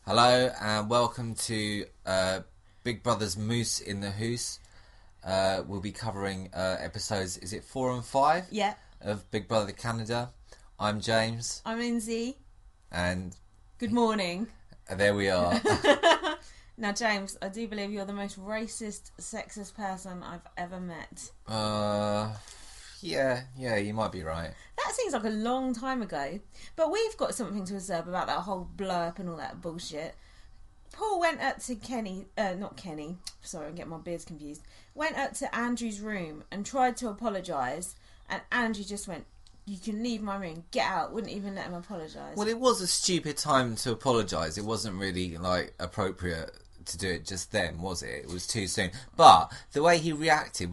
Hello and welcome to Big Brother's Moose in the Hoose. We'll be covering episodes, is it 4 and 5? Yeah. Of Big Brother Canada. I'm James. I'm Lindsay. And... Good morning. There we are. Now, James, I do believe you're the most racist, sexist person I've ever met. Yeah, you might be right. That seems like a long time ago. But we've got something to observe about that whole blurb and all that bullshit. Paul went up to not Kenny, sorry, I'm getting my beards confused. Went up to Andrew's room and tried to apologise. And Andrew just went, "You can leave my room, get out." Wouldn't even let him apologise. Well, it was a stupid time to apologise. It wasn't really, appropriate to do it just then, was it? It was too soon. But the way he reacted,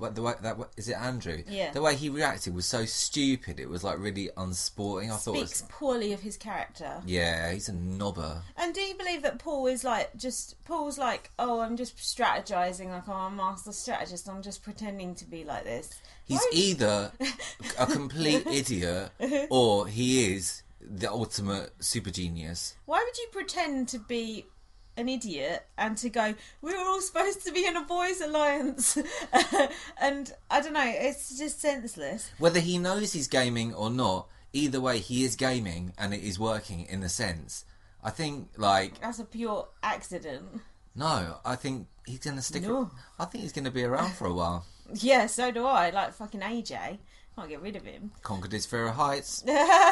is it Andrew? Yeah. The way he reacted was so stupid. It was really unsporting. I thought Speaks poorly of his character. Yeah, he's a knobber. And do you believe that Paul is Paul's like, "Oh, I'm just strategizing, like I'm a master strategist. I'm just pretending to be like this." He's either a complete idiot or he is the ultimate super genius. Why would you pretend to be an idiot and to go, "We were all supposed to be in a boys' alliance"? And I don't know, it's just senseless. Whether he knows he's gaming or not, either way he is gaming and it is working in a sense. I think that's a pure accident. No, I think he's going to stick... No. I think he's going to be around for a while. Yeah, so do I. Like fucking AJ. Can't get rid of him. Conquered his fear of heights.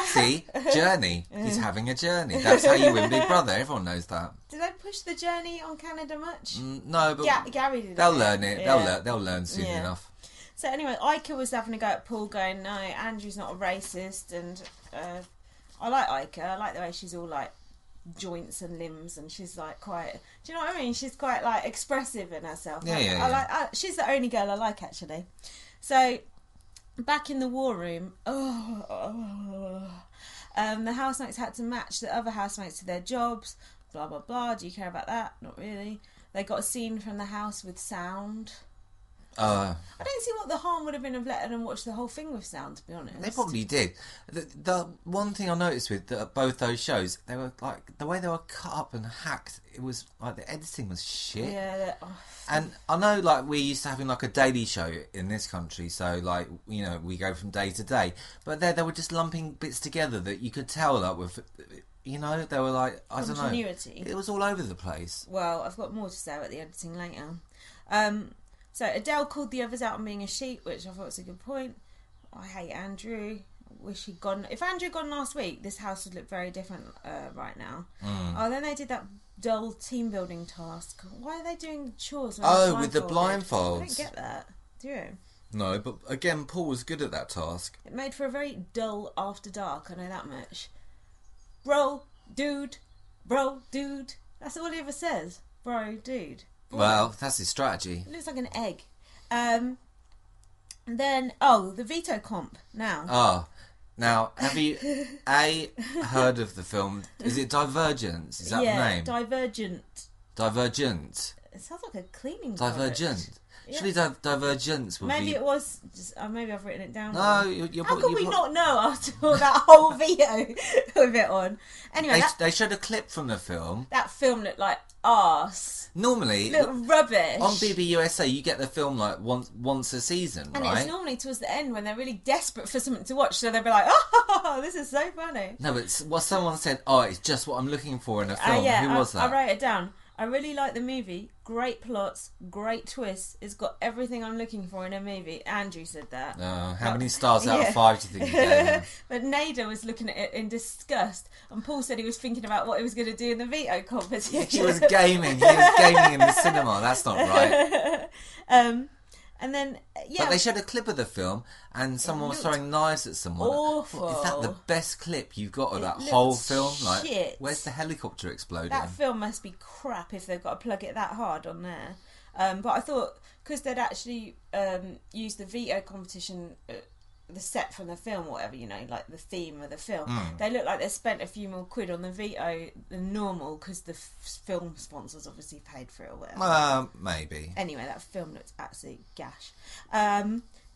See? Journey. He's having a journey. That's how you win Big Brother. Everyone knows that. Did they push the journey on Canada much? No, but... Gary did. They'll learn it. Yeah. They'll learn soon enough. So anyway, Ica was having a go at Paul, going, "No, Andrew's not a racist," and I like Ica. I like the way she's all like joints and limbs, and she's like quite. Do you know what I mean? She's quite like expressive in herself. Yeah. She's the only girl I like actually. So back in the war room, the housemates had to match the other housemates to their jobs. Blah blah blah. Do you care about that? Not really. They got a scene from the house with sound. I don't see what the harm would have been of letting them watch the whole thing with sound, to be honest. They probably did. The one thing I noticed with both those shows, they were the way they were cut up and hacked. It was the editing was shit. Yeah. And I know we're used to having a daily show in this country, so we go from day to day. But they were just lumping bits together that you could tell with. They were I don't know. Continuity. It was all over the place. Well, I've got more to say about the editing later. So Adele called the others out on being a sheep, which I thought was a good point. I hate Andrew. I wish he'd gone. If Andrew had gone last week, this house would look very different right now. Oh, then they did that dull team building task. Why are they doing chores? With the blindfolds. I don't get that. Do you? No, but again, Paul was good at that task. It made for a very dull after dark. I know that much. Bro, dude. That's all he ever says. Bro, dude. Well, that's his strategy. It looks like an egg. Then, the veto comp now. Now, have you heard of the film? Is it Divergence? Is that the name? Divergent. It sounds like a cleaning Divergent. product. Surely Divergence would maybe be... it was just, maybe I've written it down. No, how could we not know after all that whole veto with it on? Anyway, they showed a clip from the film. That film looked like arse. Normally, looked rubbish. On BBC, you get the film once a season, and right? It's normally towards the end when they're really desperate for something to watch, so they'll be like, "Oh, this is so funny." No, but what someone said, it's just what I'm looking for in a film. Who was that? I wrote it down. I really like the movie. Great plots, great twists. It's got everything I'm looking for in a movie. Andrew said that. How many stars out of 5 do you think he gave him? But Nader was looking at it in disgust, and Paul said he was thinking about what he was going to do in the veto competition. He was gaming. He was gaming in the cinema. That's not right. And then, But they showed a clip of the film, and someone was throwing knives at someone. Awful. Is that the best clip you've got of that whole film? Shit. Where's the helicopter exploding? That film must be crap if they've got to plug it that hard on there. But I thought, because they'd actually used the veto competition, the set from the film or whatever, the theme of the film, they look like they spent a few more quid on the veto than normal because the film sponsors obviously paid for it or whatever. Maybe. Anyway, that film looked absolute gash.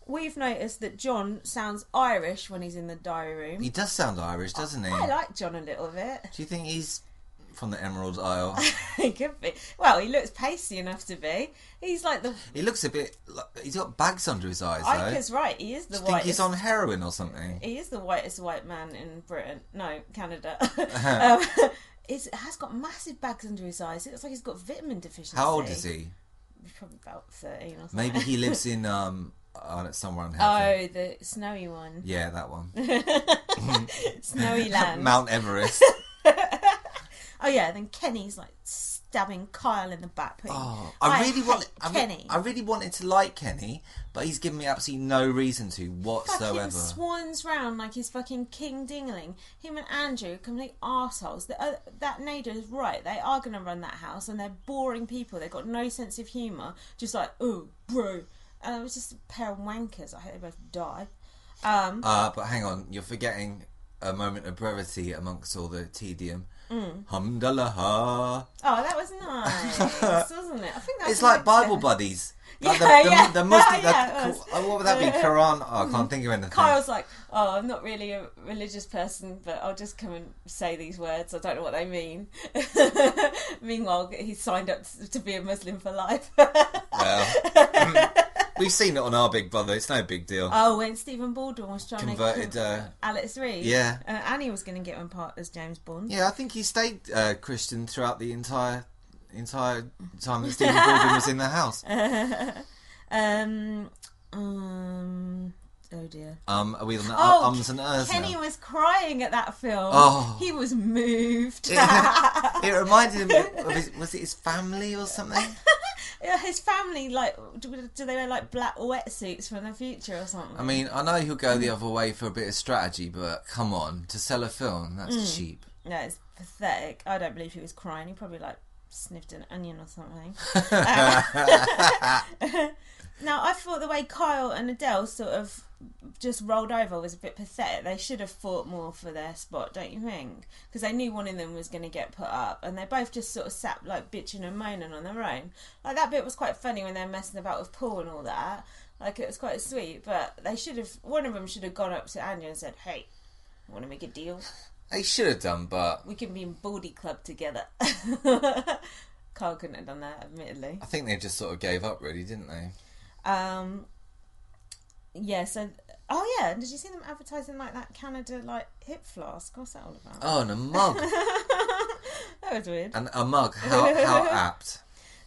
We've noticed that John sounds Irish when he's in the diary room. He does sound Irish, doesn't he? I like John a little bit. Do you think he's from the Emerald Isle. He could be. Well, he looks pasty enough to be. He's like the... He looks a bit... He's got bags under his eyes, though. Ika's right. He is the Do you whitest... think he's on heroin or something? He is the whitest white man in Britain. No, Canada. It has got massive bags under his eyes. It looks like he's got vitamin deficiency. How old is he? He's probably about 13 or something. Maybe he lives in somewhere unhealthy. Oh, the snowy one. Yeah, that one. Snowy land. Mount Everest. Oh yeah, then Kenny's like stabbing Kyle in the back. I really wanted to like Kenny, but he's given me absolutely no reason to whatsoever. Fucking swans round like he's fucking King Dingling. Him and Andrew, complete arseholes. That Nader is right. They are going to run that house, and they're boring people. They've got no sense of humour. Just like, oh, bro. And it was just a pair of wankers. I hope they both die. But hang on, you're forgetting a moment of brevity amongst all the tedium. Hamdallah. Oh, that was nice, wasn't it? I think it's like Bible buddies. Like the Muslim. What would that be? Quran. Oh, I can't think of anything. Kyle's like, oh, I'm not really a religious person, but I'll just come and say these words. I don't know what they mean. Meanwhile, he's signed up to be a Muslim for life. Well, we've seen it on Our Big Brother. It's no big deal. Oh, when Stephen Baldwin was trying converted, to Alex Reid. Yeah. Annie was going to get one part as James Bond. Yeah, I think he stayed Christian throughout the entire time that Stephen Baldwin was in the house. Oh dear. Are we on the ums and ers Kenny now? was crying at that film. Oh. He was moved. It reminded him of was it his family or something? Yeah, his family, like, do they wear like black wetsuits from the future or something? I mean, I know he'll go the other way for a bit of strategy, but come on, to sell a film, that's cheap. Yeah, it's pathetic. I don't believe he was crying. He probably like sniffed an onion or something. Now, I thought the way Kyle and Adele sort of just rolled over was a bit pathetic. They should have fought more for their spot, don't you think? Because they knew one of them was going to get put up, and they both just sort of sat like bitching and moaning on their own. Like, that bit was quite funny when they're messing about with Paul and all that. Like, it was quite sweet, but they should have, one of them should have gone up to Andrew and said, hey, want to make a deal? They should have done, but We can be in Baldy Club together. Kyle couldn't have done that, admittedly. I think they just sort of gave up, really, didn't they? Yeah, so... Oh, yeah, did you see them advertising, like, that Canada, like, hip flask? What's that all about? Oh, and a mug. That was weird. And a mug. How apt.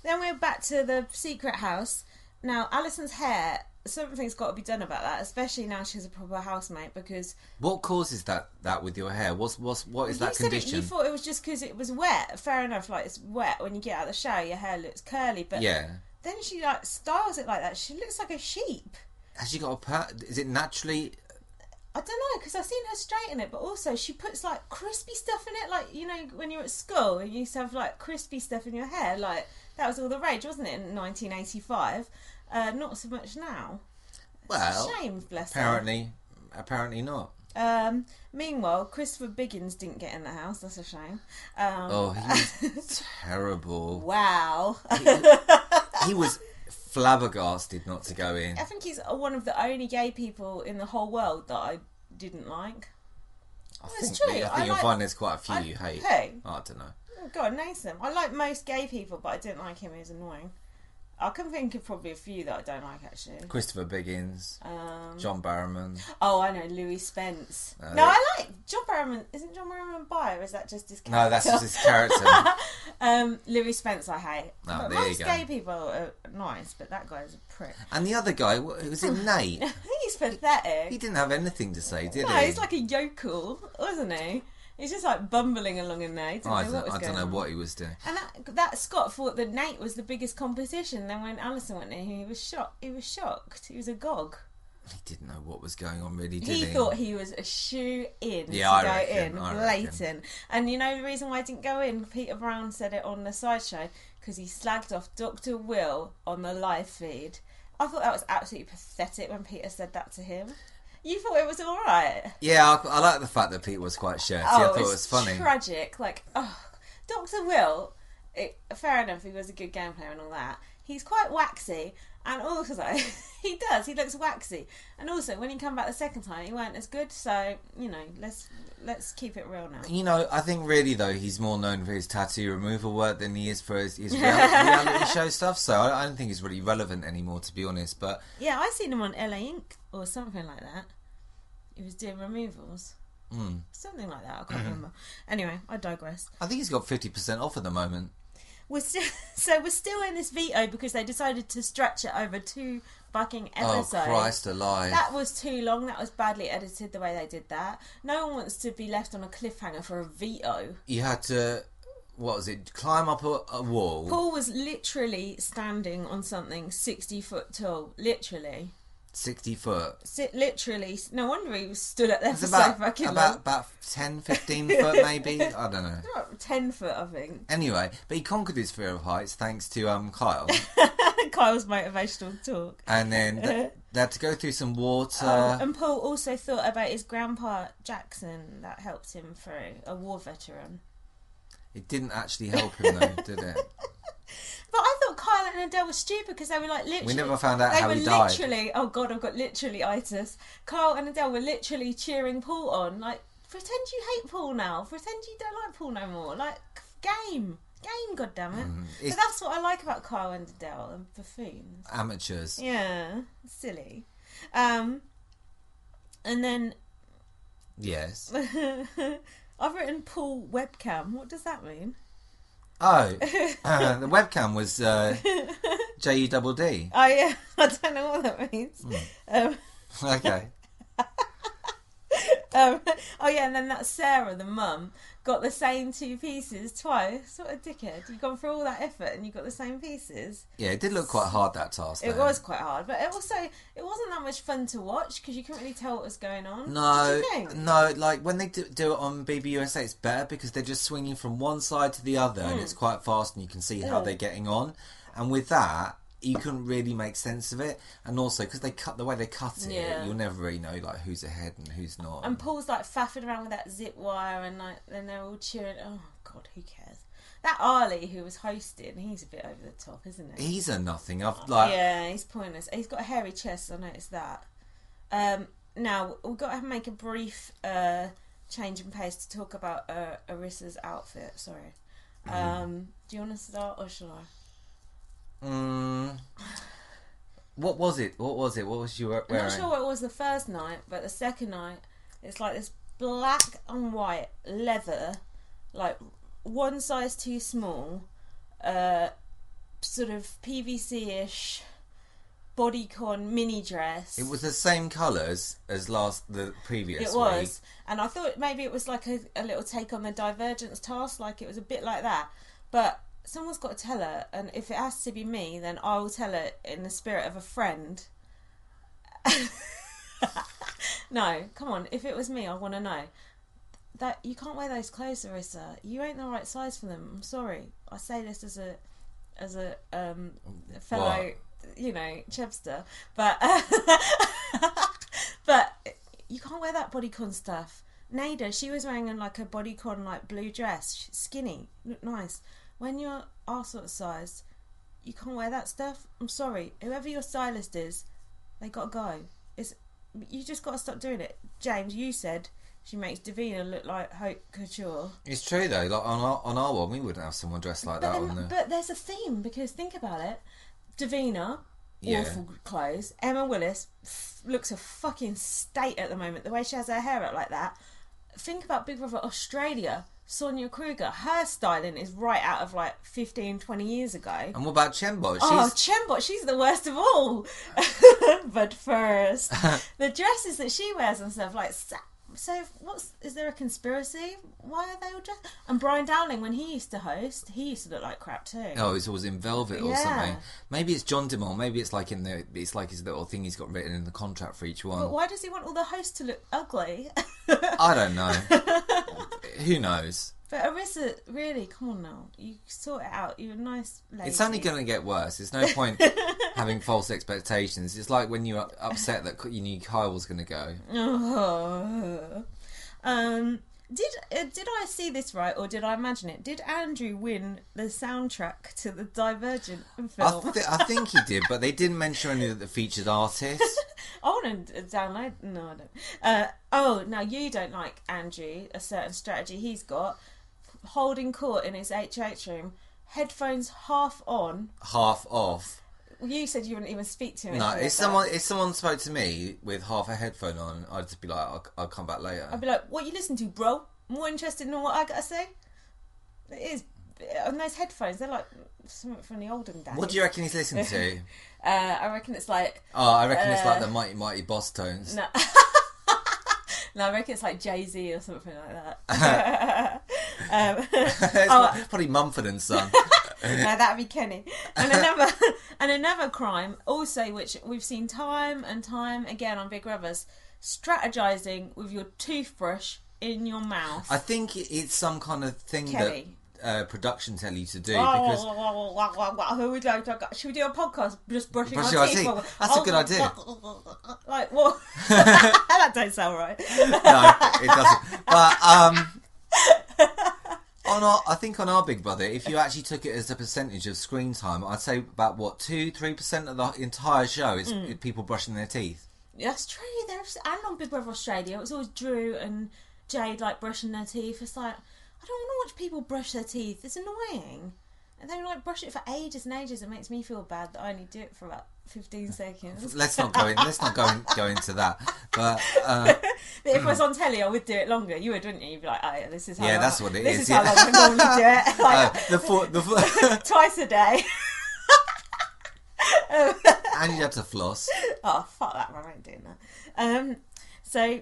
Then we're back to the secret house. Now, Alison's hair, something's got to be done about that, especially now she's a proper housemate, because... What causes that with your hair? What is that condition? You thought it was just because it was wet. Fair enough, like, it's wet. When you get out of the shower, your hair looks curly, but... Yeah. Then she, like, styles it like that. She looks like a sheep. Has she got is it naturally... I don't know, because I've seen her straighten it, but also she puts, like, crispy stuff in it. Like, you know, when you were at school, you used to have, like, crispy stuff in your hair. Like, that was all the rage, wasn't it, in 1985? Not so much now. Well, it's a shame, bless her. Apparently not. Meanwhile, Christopher Biggins didn't get in the house. That's a shame. He was terrible. Wow. He was flabbergasted not to go in. I think he's one of the only gay people in the whole world that I didn't like. I think you'll find there's quite a few you hate. Hey. I don't know. Oh, God, name them. I like most gay people, but I didn't like him. He was annoying. I can think of probably a few that I don't like, actually. Christopher Biggins, John Barrowman. Oh, I know, Louis Spence. No, I like John Barrowman. Isn't John Barrowman bi, or is that just his character? No, that's just his character. Louis Spence I hate. Oh, but most gay people are nice, but that guy's a prick. And the other guy, was it Nate? He's pathetic. He didn't have anything to say, did he? No, he's like a yokel, wasn't he? He's just like bumbling along in there. I don't know what he was doing. And that Scott thought that Nate was the biggest competition. Then when Alison went in, he was shocked. He was agog. He didn't know what was going on, really, did he? He thought he was a shoe-in I blatant. And you know the reason why I didn't go in? Peter Brown said it on the sideshow, because he slagged off Dr. Will on the live feed. I thought that was absolutely pathetic when Peter said that to him. You thought it was all right? Yeah, I like the fact that Pete was quite shirty. I thought it was funny. Tragic. Like, Dr. Will, fair enough, he was a good game player and all that. He's quite waxy, And also, he does. He looks waxy. And also, when he came back the second time, he weren't as good. So, let's keep it real now. I think really, though, he's more known for his tattoo removal work than he is for his reality show stuff. So I don't think he's really relevant anymore, to be honest. But yeah, I seen him on LA Ink or something like that. He was doing removals. Something like that. I can't remember. Anyway, I digress. I think he's got 50% off at the moment. We're still in this veto because they decided to stretch it over 2 fucking episodes. Oh, Christ alive. That was too long. That was badly edited the way they did that. No one wants to be left on a cliffhanger for a veto. You had to, climb up a wall. Paul was literally standing on something 60 foot tall. Literally. 60 foot. Literally. No wonder he was stood up there for so fucking long. About 10, 15 foot maybe? I don't know. About 10 foot, I think. Anyway, but he conquered his fear of heights thanks to Kyle. Kyle's motivational talk. And then they had to go through some water. And Paul also thought about his grandpa Jackson that helped him through, a war veteran. It didn't actually help him though, did it? But I thought Kyle and Adele were stupid because they were like literally... We never found out how he died. Literally... Oh God, I've got literally itis. Kyle and Adele were literally cheering Paul on. Like, pretend you hate Paul now. Pretend you don't like Paul no more. Like, game, goddammit. But that's what I like about Kyle and Adele and buffoons. Amateurs. Yeah, silly. And then... Yes. I've written Paul webcam. What does that mean? Oh, the webcam was J-U-D-D. Oh yeah, I don't know what that means. Okay. Oh yeah, and then that Sarah, the mum, got the same 2 pieces twice. What a dickhead. You've gone through all that effort and you got the same pieces. Yeah, it did look quite hard, that task. It was quite hard, but it wasn't that much fun to watch because you couldn't really tell what was going on. No, like when they do it on BBUSA, it's better because they're just swinging from one side to the other and it's quite fast and you can see how they're getting on. And with that, you couldn't really make sense of it, and also because the way they cut it, you'll never really know like who's ahead and who's not. And Paul's like faffing around with that zip wire, and like then they're all cheering. Oh God, who cares? That Arlie who was hosting, he's a bit over the top, isn't he? He's a nothing. Yeah, he's pointless. He's got a hairy chest. I noticed that. Now we've got to make a brief change in pace to talk about Arissa's outfit. Sorry. Do you want to start or shall I? What was it? What was you wearing? I'm not sure what it was the first night, but the second night, it's like this black and white leather, like one size too small, sort of PVC-ish bodycon mini dress. It was the same colours as the previous week. It was, and I thought maybe it was like a little take on the Divergence task, like it was a bit like that, but someone's got to tell her, and if it has to be me, then I will tell her in the spirit of a friend. No, come on, if it was me, I want to know. That you can't wear those clothes, Arissa. You ain't the right size for them. I'm sorry. I say this as a fellow, Chebster. But but you can't wear that bodycon stuff. Nada, she was wearing like a bodycon like blue dress, skinny, looked nice. When you're our sort of size, you can't wear that stuff. I'm sorry. Whoever your stylist is, they got to go. You just got to stop doing it. James, you said she makes Davina look like haute couture. It's true though. Like on our one, we wouldn't have someone dressed like that on there. But there's a theme because think about it. Davina, awful clothes. Emma Willis looks a fucking state at the moment. The way she has her hair up like that. Think about Big Brother Australia. Sonia Kruger, her styling is right out of like 15, 20 years ago. And what about Chembot? Chembot, she's the worst of all. But first, the dresses that she wears and stuff, like, so is there a conspiracy? Why are they all dressed? And Brian Dowling, when he used to host, he used to look like crap too. Oh, he's always in velvet or something. Maybe it's John DeMol. Maybe it's like it's like his little thing he's got written in the contract for each one. But why does he want all the hosts to look ugly? I don't know. Who knows? But Arissa, really, come on now. You sort it out. You're a nice lady. It's only going to get worse. There's no point having false expectations. It's like when you were upset that you knew Kyle was going to go. Did I see this right, or did I imagine it? Did Andrew win the soundtrack to the Divergent film? I think he did, but they didn't mention any of the featured artists. I want to download. No, I don't. Now you don't like Andrew. A certain strategy he's got, holding court in his HH room, headphones half on, half off. You said you wouldn't even speak to him. No, if someone spoke to me with half a headphone on, I'd just be like, I'll come back later. I'd be like, what you listen to, bro? More interested in what I gotta say? It is. And those headphones, they're like something from the olden days. What do you reckon he's listening to? I reckon it's like... I reckon it's like the Mighty Mighty Boss tones. No. No, I reckon it's like Jay-Z or something like that. Probably Mumford and Son. No, that'd be Kenny. And another crime, also, which we've seen time and time again on Big Brothers, strategizing with your toothbrush in your mouth. I think it's some kind of thing Kenny. that production tell you to do, because who would like to, should we do a podcast just brushing our teeth? That's a good idea. Like what? That don't sound right. No, it doesn't. But I think on our Big Brother, if you actually took it as a percentage of screen time, I'd say about 2-3% of the entire show is people brushing their teeth. That's true. And on Big Brother Australia, it was always Drew and Jade like brushing their teeth. It's like, I don't want to watch people brush their teeth. It's annoying. And they like brush it for ages and ages. It makes me feel bad that I only do it for about 15 seconds. Let's not go into that. But but if I was on telly, I would do it longer. You would, wouldn't you? You'd be like, oh yeah, this is how long, that's what it this is. This is how long I normally do it. Like, twice a day. And you had to floss. Oh, fuck that, I ain't doing that. So,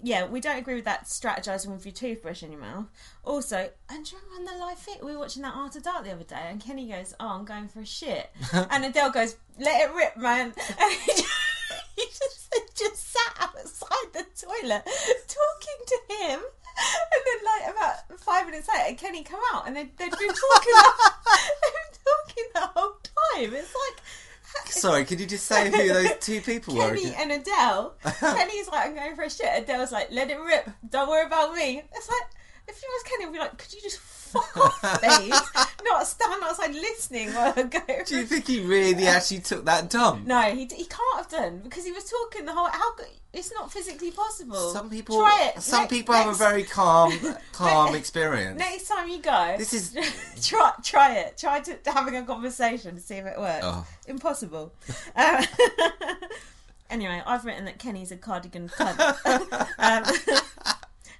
yeah, we don't agree with that strategizing with your toothbrush in your mouth. Also, and do you remember on the live fit, we were watching that After Dark the other day, and Kenny goes, oh, I'm going for a shit. And Adele goes, let it rip, man. And he just sat outside the toilet talking to him. And then, like, about 5 minutes later, Kenny come out, and they'd been talking the whole time. It's like... Sorry, could you just say who those two people were? Kenny and Adele. Kenny's like, I'm going for a shit. Adele's like, let it rip. Don't worry about me. It's like, if it was Kenny, I'd be like, could you just fuck off, please? Not stand outside listening while I go. Do you think he really actually took that dump? No, he can't have done, because he was talking the whole... It's not physically possible. Some people... Try it. Some people have a very calm experience. Next time you go... This is... Try it. Try having a conversation to see if it works. Oh. Impossible. Anyway, I've written that Kenny's a cardigan cunt.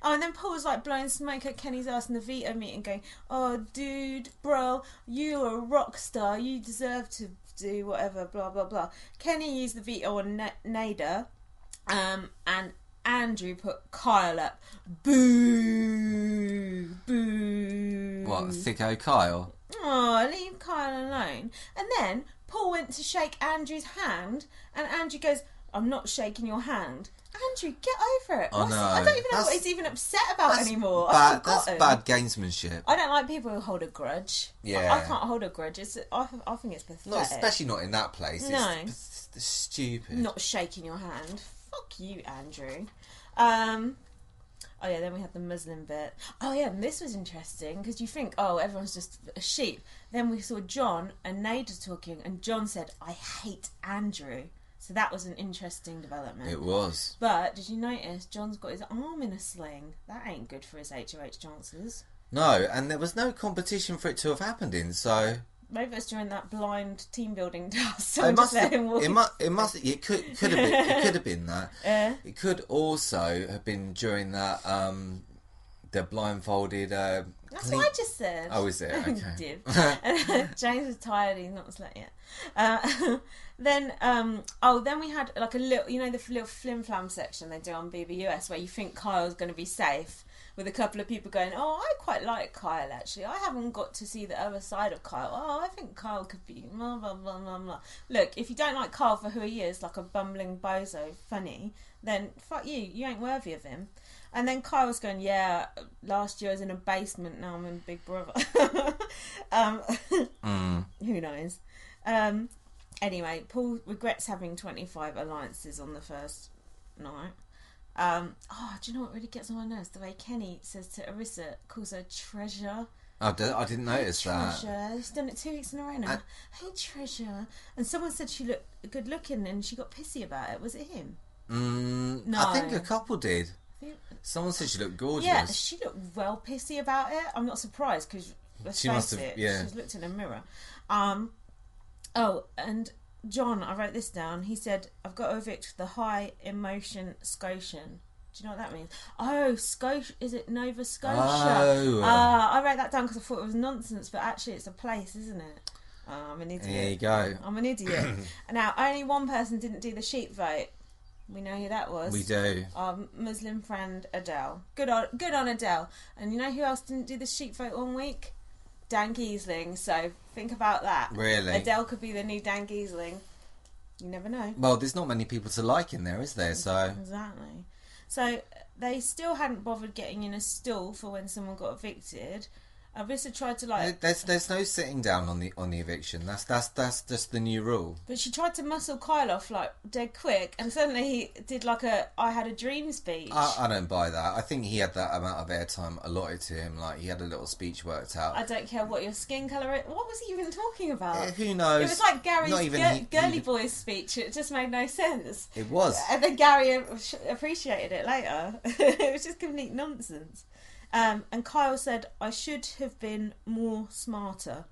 And then Paul's like blowing smoke at Kenny's ass in the veto meeting, going, oh, dude, bro, you're a rock star. You deserve to do whatever, blah, blah, blah. Kenny used the veto on Nader, and Andrew put Kyle up. Boo! Boo! What, Thicko Kyle? Oh, leave Kyle alone. And then Paul went to shake Andrew's hand, and Andrew goes, I'm not shaking your hand. Andrew, get over it. Oh, no. I don't even know what he's even upset about anymore. That's bad gamesmanship. I don't like people who hold a grudge. Yeah. I can't hold a grudge. I think it's pathetic. Especially not in that place. No. It's stupid. Not shaking your hand. Fuck you, Andrew. Oh yeah, then we had the Muslim bit. Oh yeah, and this was interesting, because you think, oh, everyone's just a sheep. Then we saw John and Nader talking, and John said, I hate Andrew. So that was an interesting development. It was. But did you notice John's got his arm in a sling? That ain't good for his HOH chances. No, and there was no competition for it to have happened in, so... Maybe it's during that blind team building task. It could have been that. It could also have been during that the blindfolded. That's what I just said. Oh, is it? Okay. Did. James was tired. He's not slept yet. Then we had like a little, the little flim flam section they do on BBUS where you think Kyle's going to be safe, with a couple of people going, oh, I quite like Kyle actually. I haven't got to see the other side of Kyle. Oh, I think Kyle could be blah, blah, blah, blah, blah. Look, if you don't like Kyle for who he is, like a bumbling bozo, funny, then fuck you. You ain't worthy of him. And then Kyle was going, yeah, last year I was in a basement, now I'm in Big Brother. Who knows? Anyway, Paul regrets having 25 alliances on the first night. Do you know what really gets on my nerves? The way Kenny says to Arissa, calls her treasure. I didn't notice that. Treasure. He's done it 2 weeks in a row now. Hey, treasure. And someone said she looked good looking and she got pissy about it. Was it him? No. I think a couple did. Someone said she looked gorgeous. Yeah, she looked well pissy about it. I'm not surprised because she must have. Yeah. She's looked in a mirror. And John, I wrote this down. He said, "I've got to evict the high emotion Scotian." Do you know what that means? Oh, Scotia. Is it Nova Scotia? Oh. I wrote that down because I thought it was nonsense, but actually it's a place, isn't it? I'm an idiot. There you go. I'm an idiot. And now, only one person didn't do the sheep vote. We know who that was. We do. Our Muslim friend Adele. Good on Adele. And you know who else didn't do the sheep vote 1 week? Dan Giesling. So think about that. Really? Adele could be the new Dan Giesling. You never know. Well, there's not many people to like in there, is there? So exactly. So they still hadn't bothered getting in a stall for when someone got evicted. Arissa tried to There's no sitting down on the eviction. That's just the new rule. But she tried to muscle Kyle off dead quick, and suddenly he did "I had a dream" speech. I don't buy that. I think he had that amount of airtime allotted to him. Like he had a little speech worked out. I don't care what your skin colour is. What was he even talking about? Who knows? It was like Gary's girly boys speech. It just made no sense. It was. And then Gary appreciated it later. It was just complete nonsense. And Kyle said, "I should have been more smarter."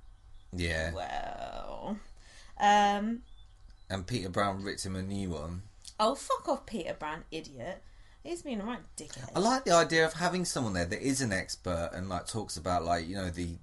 Yeah. Well. And Peter Brown ripped him a new one. Oh, fuck off, Peter Brown, idiot. He's been a right dickhead. I like the idea of having someone there that is an expert and talks about the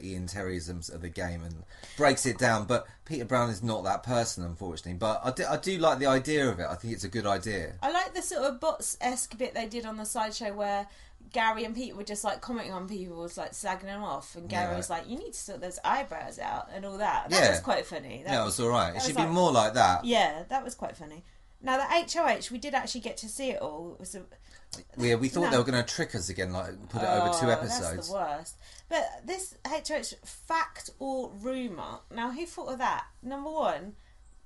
Ian Terryisms of the game and breaks it down. But Peter Brown is not that person, unfortunately. But I do like the idea of it. I think it's a good idea. I like the sort of bots-esque bit they did on the sideshow where Gary and Peter were just commenting on people, was sagging them off, and Gary was like, "You need to sort those eyebrows out" and all that. That was quite funny. That was all right. It should be more like that. Yeah, that was quite funny. Now the HOH, we did actually get to see it all. It was we thought they were going to trick us again, put it over 2 episodes. That's the worst. But this HOH, fact or rumour. Now who thought of that? Number one,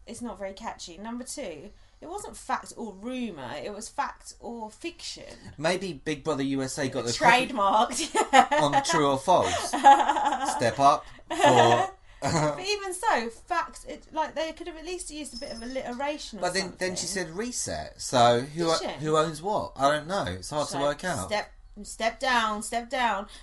it's not very catchy. Number two, it wasn't fact or rumour, it was fact or fiction. Maybe Big Brother USA got the trademarked on true or false. Step up for... But even so, fact, they could have at least used a bit of alliteration or something. But then she said reset, so who owns what? I don't know, it's hard to work out. Step down.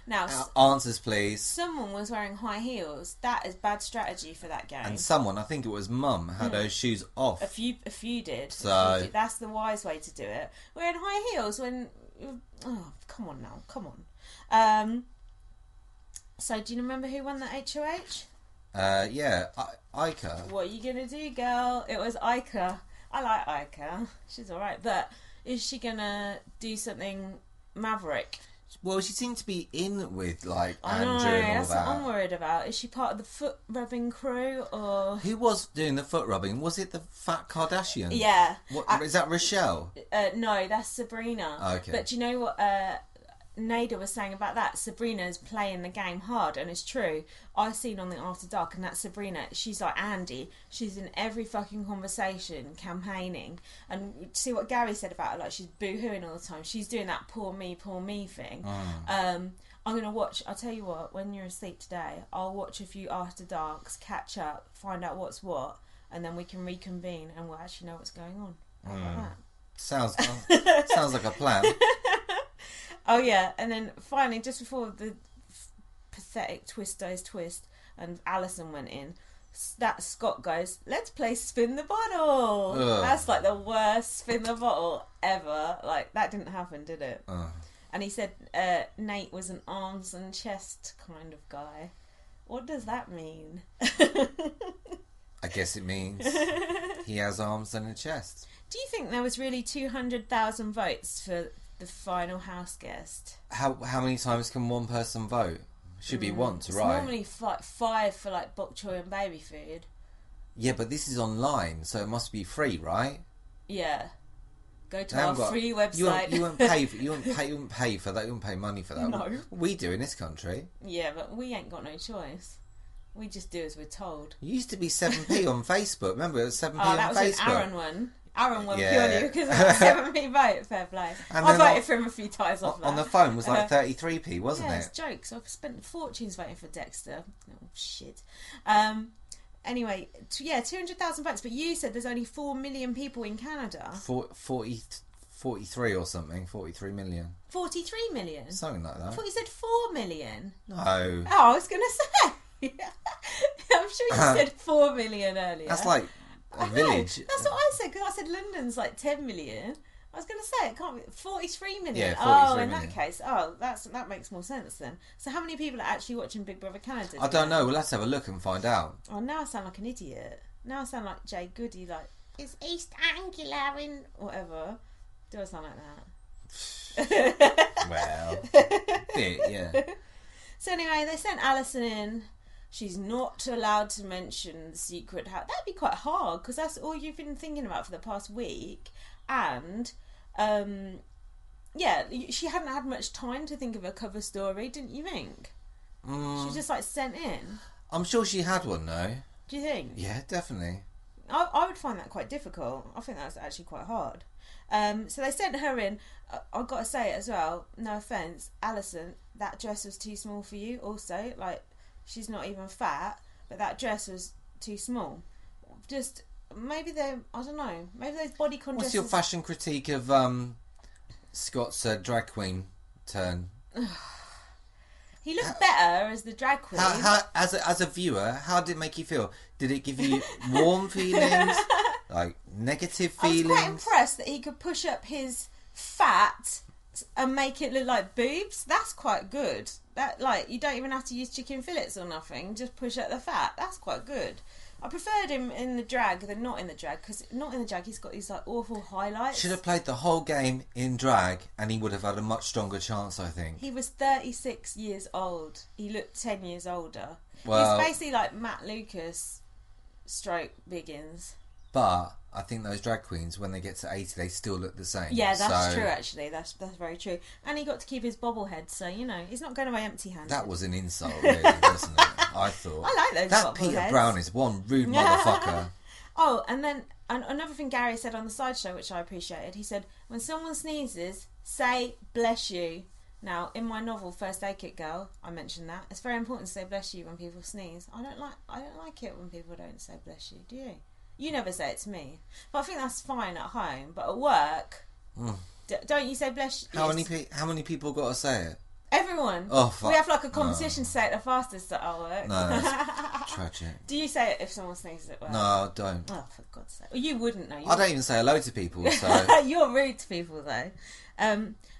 Now, answers please. Someone was wearing high heels. That is bad strategy for that game. And someone, I think it was Mum, had those shoes off. A few did. So that's the wise way to do it. Wearing high heels when... Oh, come on now. Come on. So, do you remember who won the HOH? Yeah, Ica. What are you going to do, girl? It was Ica. I like Ica. She's alright. But is she going to do something... maverick? Well, she seemed to be in with Andrew and all that's that. What I'm worried about. Is she part of the foot rubbing crew or who was doing the foot rubbing? Was it the fat Kardashian? Yeah. Is that Rochelle? No, that's Sabrina. Okay. But do you know what Nada was saying about that? Sabrina's playing the game hard, and it's true. I've seen on the After Dark, and that's Sabrina. She's like Andy. She's in every fucking conversation, campaigning. And see what Gary said about her, she's boo-hooing all the time. She's doing that poor me thing. I'm going to watch, I'll tell you what, when you're asleep today, I'll watch a few After Darks, catch up, find out what's what, and then we can reconvene and we'll actually know what's going on. How about that? Sounds like a plan. Oh yeah, and then finally, just before the pathetic twist and Alison went in, that Scott goes, "Let's play spin the bottle." Ugh. That's the worst spin the bottle ever. That didn't happen, did it? And he said Nate was an arms and chest kind of guy. What does that mean? I guess it means he has arms and a chest. Do you think there was really 200,000 votes for the final house guest? How many times can one person vote? Should be once, right? Normally 5 for bok choy and baby food. Yeah, but this is online, so it must be free, right? Yeah. Go to our free website. You won't pay for that. You won't pay money for that. No. We do in this country. Yeah, but we ain't got no choice. We just do as we're told. It used to be 7p on Facebook. Remember, it was 7p on Facebook. That was an Aaron one. Aaron won purely because of the 7p vote. Fair play. And I voted for him a few times off that. On the phone was like 33p, wasn't It's it? jokes. I've spent fortunes voting for Dexter. Oh, shit. Anyway, 200,000 votes. But you said there's only 4 million people in Canada. 43 or something. 43 million. 43 million? Something like that. I thought you said 4 million. No. Oh, I was going to say. I'm sure you said 4 million earlier. That's like a village. That's what I said, because I said London's like 10 million. I was going to say, it can't be 43 million. Yeah, 43 in million. that case, that makes more sense then. So how many people are actually watching Big Brother Canada? I don't know. We'll have to have a look and find out. Oh, now I sound like an idiot. Now I sound like Jay Goody, like, it's East Anglia in... whatever. Do I sound like that? Well, bit, yeah. So anyway, they sent Alison in. She's not allowed to mention the secret house. That'd be quite hard, because that's all you've been thinking about for the past week. And, she hadn't had much time to think of a cover story, didn't you think? She was just, like, sent in. I'm sure she had one, though. Do you think? Yeah, definitely. I would find that quite difficult. I think that's actually quite hard. So they sent her in. I've got to say it as well, no offence, Alison, that dress was too small for you also. Like, she's not even fat, but that dress was too small. Just, maybe I don't know, maybe those bodycon What's dresses... your fashion critique of Scott's drag queen turn? He looked better as the drag queen. How, as a viewer, how did it make you feel? Did it give you warm feelings? Like, negative feelings? I was quite impressed that he could push up his fat and make it look like boobs. That's quite good. That, like, you don't even have to use chicken fillets or nothing. Just push up the fat. That's quite good. I preferred him in the drag than not in the drag, because not in the drag he's got these like awful highlights. Should have played the whole game in drag and he would have had a much stronger chance, I think. He was 36 years old. He looked 10 years older. Well, He's basically like Matt Lucas stroke Biggins. But I think those drag queens, when they get to 80, they still look the same. Yeah, that's true, actually. That's very true. And he got to keep his bobblehead, so, you know, he's not going away empty-handed. That was an insult, really, wasn't it? I thought. I like those That bobbleheads. Peter Brown is one rude motherfucker. Oh, and then another thing Gary said on the sideshow, which I appreciated, he said, when someone sneezes, say, bless you. Now, in my novel, First Aid Kit Girl, I mentioned that. It's very important to say bless you when people sneeze. I don't like it when people don't say bless you, do you? You never say it to me. But I think that's fine at home. But at work, don't you say bless you? How many people got to say it? Everyone. Oh, fuck. We have like a competition to say it the fastest at our work. No, that's tragic. Do you say it if someone sneezes at work? No, I don't. Oh, for God's sake. Well, you wouldn't know. I don't even say hello to people, so... You're rude to people, though.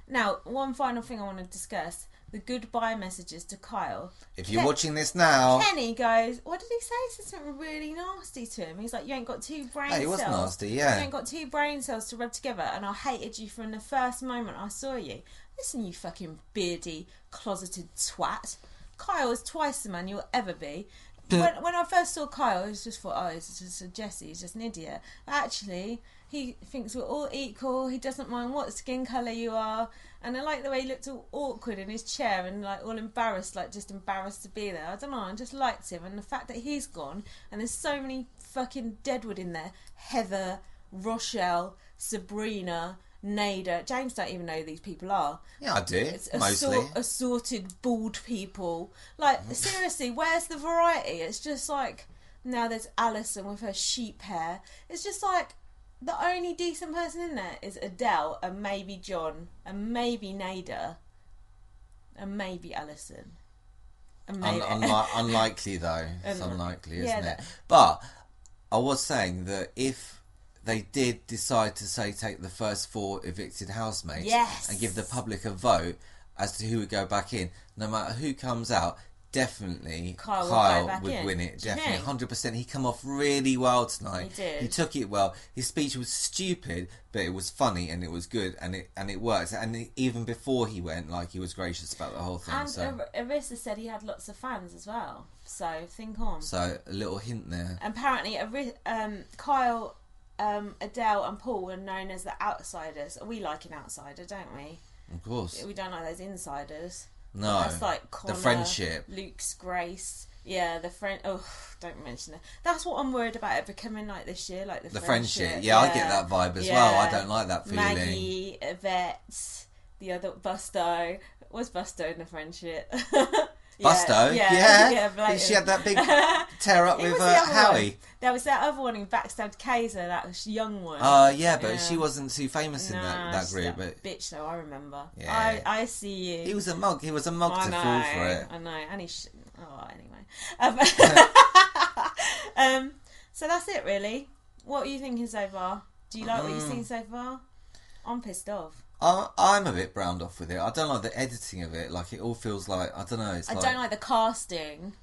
Now, one final thing I want to discuss. The goodbye messages to Kyle. If you're watching this now... Kenny goes, what did he say? He said something really nasty to him. He's like, you ain't got two brain cells. He was nasty, yeah. You ain't got two brain cells to rub together, and I hated you from the first moment I saw you. Listen, you fucking beardy, closeted twat. Kyle is twice the man you'll ever be. When I first saw Kyle, I just thought, oh, he's just a Jesse, he's just an idiot. But actually, he thinks we're all equal. He doesn't mind what skin colour you are. And I like the way he looked all awkward in his chair and like all embarrassed, like just embarrassed to be there. I don't know, I just liked him. And the fact that he's gone, and there's so many fucking deadwood in there. Heather, Rochelle, Sabrina, Nader. James don't even know who these people are. Yeah, I do, It's mostly. assorted bald people. Like, seriously, where's the variety? It's just like, now there's Alison with her sheep hair. It's just like, the only decent person in there is Adele and maybe John and maybe Nader and maybe Alison. And maybe... Unlikely, though. It's unlikely, isn't yeah, it? But I was saying that if they did decide to take the first 4 evicted housemates and give the public a vote as to who would go back in, no matter who comes out, definitely Kyle would win it. Definitely, 100%. He come off really well tonight. He did. He took it well. His speech was stupid, but it was funny and it was good and it worked. And even before he went, like, he was gracious about the whole thing. And so Arissa said he had lots of fans as well. So think on. So a little hint there. Apparently, Kyle, Adele, and Paul were known as the outsiders. We like an outsider, don't we? Of course. We don't like those insiders. No. That's like Connor, the friendship. Luke's Grace. Yeah, the friend. Oh, don't mention it. That's what I'm worried about it becoming like this year, like the friendship. Yeah, I get that vibe as well. I don't like that feeling. Maggie, Yvette, the other Busto. Was Busto in the friendship? Busto? Yeah. She had that big tear up with Howie. One. There was that other one who backstabbed Kaiser, that young one. But she wasn't too famous in that group. But bitch, though, I remember. Yeah. I see you. He was a mug. He was a mug to fall for it. I know. And anyway. So that's it, really. What are you thinking so far? Do you like what you've seen so far? I'm pissed off. I'm a bit browned off with it. I don't like the editing of it. Like, it all feels like, I don't know. I don't like the casting.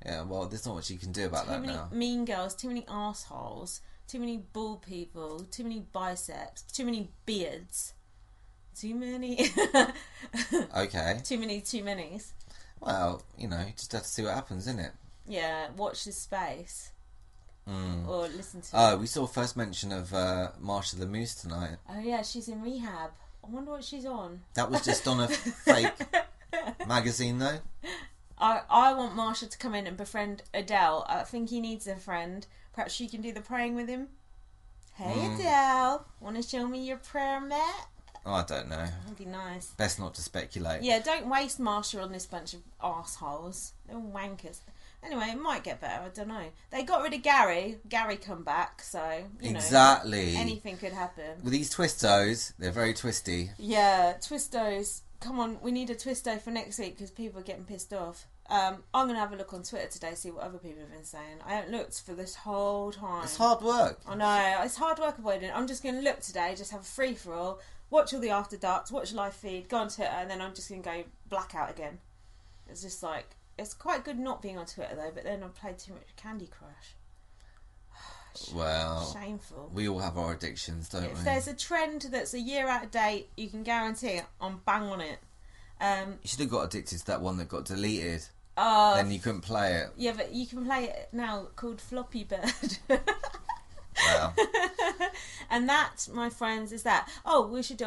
Yeah, well, there's not much you can do about that now. Too many mean girls, too many assholes, too many bald people, too many biceps, too many beards, too many... Okay. Too many's. Well, you just have to see what happens, innit? Yeah, watch this space. Or listen to... Oh, we saw first mention of Marsha the Moose tonight. Oh, yeah, she's in rehab. I wonder what she's on. That was just on a fake magazine, though. I want Marsha to come in and befriend Adele. I think he needs a friend. Perhaps she can do the praying with him. Hey, Adele, want to show me your prayer mat? Oh, I don't know. That'd be nice. Best not to speculate. Yeah, don't waste Marsha on this bunch of arseholes. They're wankers. Anyway, it might get better. I don't know. They got rid of Gary. Gary come back, so exactly. Anything could happen. With these twistos, they're very twisty. Yeah, twistos. Come on, we need a twisto for next week because people are getting pissed off. I'm going to have a look on Twitter today, see what other people have been saying. I haven't looked for this whole time. It's hard work. I know. It's hard work avoiding. I'm just going to look today, just have a free-for-all, watch all the After Darks, watch live feed, go on Twitter, and then I'm just going to go blackout again. It's just like... It's quite good not being on Twitter, though, but then I played too much Candy Crush. Well... Shameful. We all have our addictions, don't we? If there's a trend that's a year out of date, you can guarantee I'm bang on it. You should have got addicted to that one that got deleted. Then you couldn't play it. Yeah, but you can play it now, called Floppy Bird. Wow. And that, my friends, is that. Oh, we should do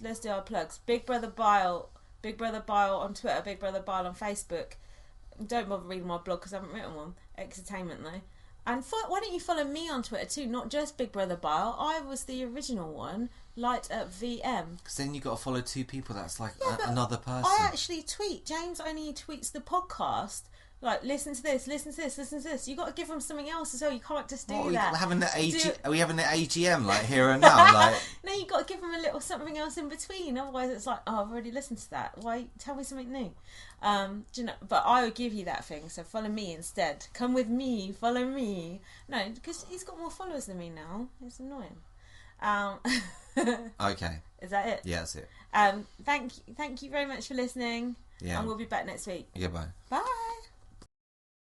let's do our plugs. Big Brother Bile on Twitter, Big Brother Bile on Facebook. Don't bother reading my blog because I haven't written one. Exertainment, though. And why don't you follow me on Twitter too? Not just Big Brother Bile. I was the original one. Light at VM. Because then you got to follow two people. That's like another person. I actually tweet. James only tweets the podcast. Like, listen to this, listen to this, listen to this. You got to give them something else as well. You can't just do that. Are we having the AGM like here and now? Like, no, you got to give them a little something else in between. Otherwise, it's like, oh, I've already listened to that. Why tell me something new? Do you know? But I would give you that thing. So follow me instead. Come with me. Follow me. No, because he's got more followers than me now. It's annoying. Okay. Is that it? Yeah, that's it. Thank you very much for listening. Yeah. And we'll be back next week. Goodbye. Bye.